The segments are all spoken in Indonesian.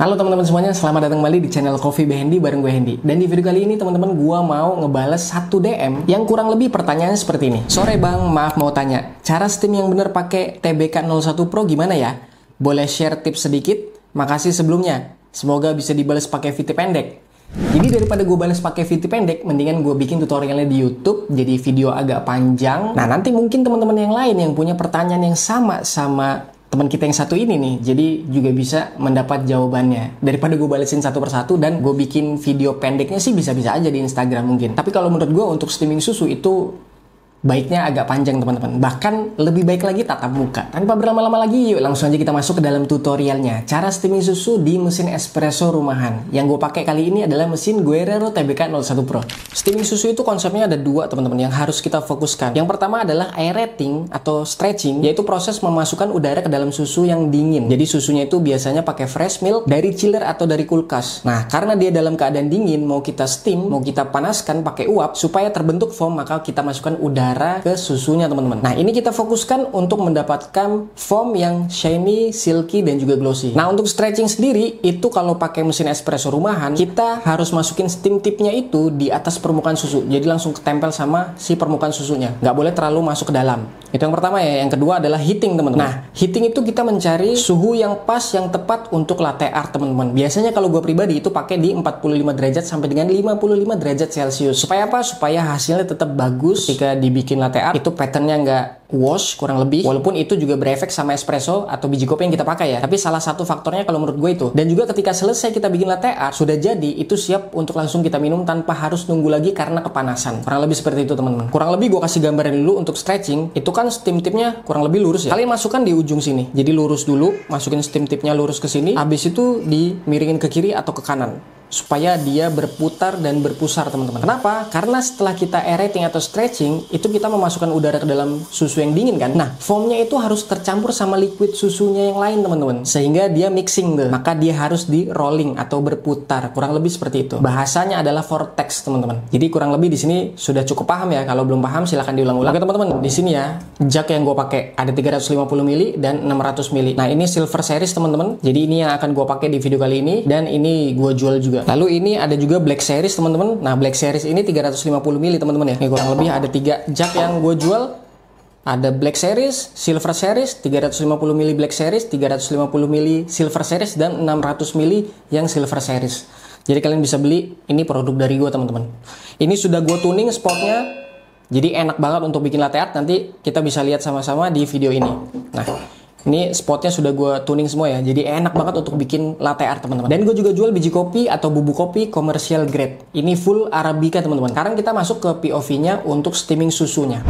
Halo teman-teman semuanya, selamat datang kembali di channel Coffee by Hendy bareng gue Hendy. Dan di video kali ini teman-teman gue mau ngebales satu DM yang kurang lebih pertanyaannya seperti ini. Sore bang, maaf mau tanya, cara steam yang bener pakai TBK01 Pro gimana ya? Boleh share tips sedikit? Makasih sebelumnya. Semoga bisa dibales pakai VT pendek. Jadi daripada gue balas pakai VT pendek, mendingan gue bikin tutorialnya di YouTube, jadi video agak panjang. Nah nanti mungkin teman-teman yang lain yang punya pertanyaan yang sama teman kita yang satu ini nih, jadi juga bisa mendapat jawabannya daripada gue balesin satu persatu. Dan gue bikin video pendeknya sih bisa-bisa aja di Instagram mungkin, tapi kalau menurut gue untuk steaming susu itu baiknya agak panjang teman-teman, bahkan lebih baik lagi tatap muka. Tanpa berlama-lama lagi, yuk langsung aja kita masuk ke dalam tutorialnya. Cara steaming susu di mesin espresso rumahan. Yang gue pakai kali ini adalah mesin Guerrero TBK01 Pro. Steaming susu itu konsepnya ada dua teman-teman yang harus kita fokuskan. Yang pertama adalah aerating atau stretching, yaitu proses memasukkan udara ke dalam susu yang dingin. Jadi susunya itu biasanya pakai fresh milk dari chiller atau dari kulkas. Nah karena dia dalam keadaan dingin, mau kita steam, mau kita panaskan pakai uap supaya terbentuk foam, maka kita masukkan udara ke susunya teman-teman. Nah ini kita fokuskan untuk mendapatkan foam yang shiny, silky, dan juga glossy. Nah untuk stretching sendiri itu kalau pakai mesin espresso rumahan, kita harus masukin steam tipnya itu di atas permukaan susu, jadi langsung ketempel sama si permukaan susunya, nggak boleh terlalu masuk ke dalam. Itu yang pertama ya. Yang kedua adalah heating teman-teman. Nah heating itu kita mencari suhu yang pas, yang tepat untuk latte art teman-teman. Biasanya kalau gue pribadi itu pakai di 45 derajat sampai dengan 55 derajat Celcius. Supaya apa? Supaya hasilnya tetap bagus ketika dibikin latte art, itu patternnya nggak wash kurang lebih, walaupun itu juga berefek sama espresso atau biji kopi yang kita pakai ya, tapi salah satu faktornya kalau menurut gue itu. Dan juga ketika selesai kita bikin latte art, sudah jadi, itu siap untuk langsung kita minum tanpa harus nunggu lagi karena kepanasan. Kurang lebih seperti itu teman-teman. Kurang lebih gue kasih gambaran dulu untuk stretching, itu kan steam tipnya kurang lebih lurus ya. Kalian masukkan di ujung sini, jadi lurus dulu, masukin steam tipnya lurus ke sini, habis itu dimiringin ke kiri atau ke kanan, supaya dia berputar dan berpusar teman-teman. Kenapa? Karena setelah kita aerating atau stretching, itu kita memasukkan udara ke dalam susu yang dingin kan. Nah, foamnya itu harus tercampur sama liquid susunya yang lain teman-teman, sehingga dia mixing tuh. Maka dia harus di rolling atau berputar. Kurang lebih seperti itu. Bahasanya adalah vortex teman-teman. Jadi kurang lebih di sini sudah cukup paham ya. Kalau belum paham silahkan diulang-ulang. Oke teman-teman, di sini ya jug yang gue pakai ada 350 ml dan 600 ml. Nah ini silver series teman-teman. Jadi ini yang akan gue pakai di video kali ini, dan ini gue jual juga. Lalu ini ada juga Black Series teman-teman. Nah Black Series ini 350 ml teman-teman ya. Ini kurang lebih ada 3 jug yang gue jual. Ada Black Series, Silver Series, 350 ml Black Series, 350 ml Silver Series, dan 600 ml yang Silver Series. Jadi kalian bisa beli, ini produk dari gue teman-teman. Ini sudah gue tuning spotnya, jadi enak banget untuk bikin latte art. Nanti kita bisa lihat sama-sama di video ini. Nah ini spotnya sudah gue tuning semua ya, jadi enak banget untuk bikin latte art teman-teman. Dan gue juga jual biji kopi atau bubuk kopi commercial grade. Ini full Arabica teman-teman. Sekarang kita masuk ke POV-nya untuk steaming susunya.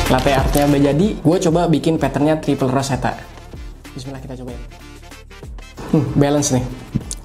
Latte artnya udah jadi, gue coba bikin patternnya triple rosetta. Bismillah kita cobain. Balance nih.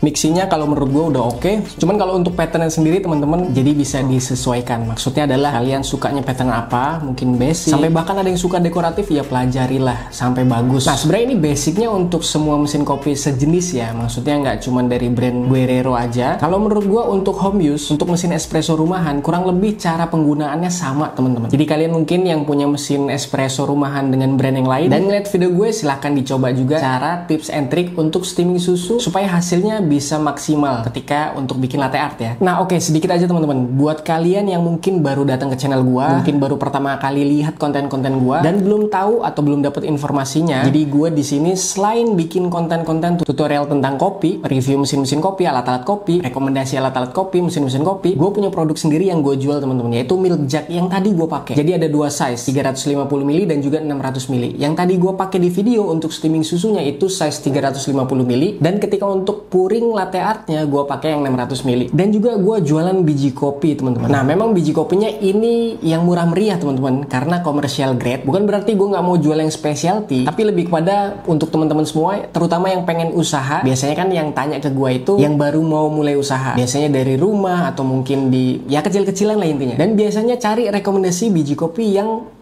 Mixingnya kalau menurut gue udah oke. Cuman kalau untuk patternnya sendiri teman-teman, jadi bisa disesuaikan. Maksudnya adalah kalian sukanya pattern apa, mungkin basic, sampai bahkan ada yang suka dekoratif, ya pelajarilah sampai bagus. Nah sebenarnya ini basicnya untuk semua mesin kopi sejenis ya. Maksudnya nggak cuma dari brand Guerrero aja. Kalau menurut gue untuk home use, untuk mesin espresso rumahan, kurang lebih cara penggunaannya sama teman-teman. Jadi kalian mungkin yang punya mesin espresso rumahan dengan brand yang lain dan ngeliat video gue, silahkan dicoba juga cara tips and trick untuk steaming susu supaya hasilnya bisa maksimal ketika untuk bikin latte art ya. Nah oke, sedikit aja teman-teman, buat kalian yang mungkin baru datang ke channel gue, mungkin baru pertama kali lihat konten-konten gue dan belum tahu atau belum dapat informasinya, jadi gue di sini selain bikin konten-konten tutorial tentang kopi, review mesin-mesin kopi, alat-alat kopi, rekomendasi alat-alat kopi, mesin-mesin kopi, gue punya produk sendiri yang gue jual teman-teman, yaitu milk jug yang tadi gue pakai. Jadi ada dua size, 350 ml dan juga 600 ml. Yang tadi gue pakai di video untuk steaming susunya itu size 350 ml, dan ketika untuk pouring latte artnya gue pakai yang 600 ml. Dan juga gue jualan biji kopi teman-teman. Nah memang biji kopinya ini yang murah meriah teman-teman, karena commercial grade. Bukan berarti gue nggak mau jual yang specialty, tapi lebih kepada untuk teman-teman semua, terutama yang pengen usaha. Biasanya kan yang tanya ke gue itu yang baru mau mulai usaha, biasanya dari rumah atau mungkin di ya kecil-kecilan lah intinya. Dan biasanya cari rekomendasi biji kopi yang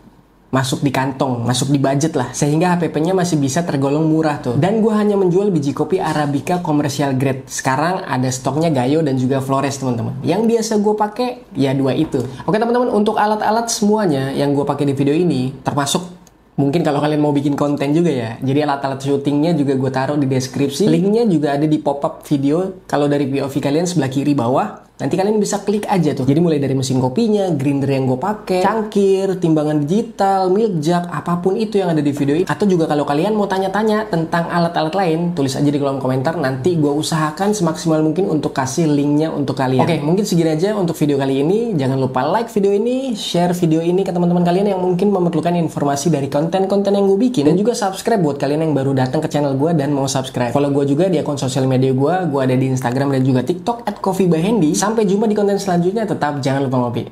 masuk di kantong, masuk di budget lah, sehingga HPP-nya masih bisa tergolong murah tuh. Dan gue hanya menjual biji kopi Arabica commercial grade. Sekarang ada stoknya Gayo dan juga Flores teman-teman. Yang biasa gue pakai ya dua itu. Oke teman-teman, untuk alat-alat semuanya yang gue pakai di video ini, termasuk mungkin kalau kalian mau bikin konten juga ya, jadi alat-alat syutingnya juga gue taruh di deskripsi. Linknya juga ada di pop-up video. Kalau dari POV kalian sebelah kiri bawah, nanti kalian bisa klik aja tuh. Jadi mulai dari mesin kopinya, grinder yang gue pakai, cangkir, timbangan digital, milk jug, apapun itu yang ada di video ini. Atau juga kalau kalian mau tanya-tanya tentang alat-alat lain, tulis aja di kolom komentar. Nanti gue usahakan semaksimal mungkin untuk kasih linknya untuk kalian. Oke, mungkin segini aja untuk video kali ini. Jangan lupa like video ini, share video ini ke teman-teman kalian yang mungkin memerlukan informasi dari konten-konten yang gue bikin. Dan juga subscribe buat kalian yang baru datang ke channel gue dan mau subscribe. Follow gue juga di akun sosial media gue. Gue ada di Instagram dan juga TikTok @coffeebyhandy. Sampai jumpa di konten selanjutnya, tetap jangan lupa ngopi.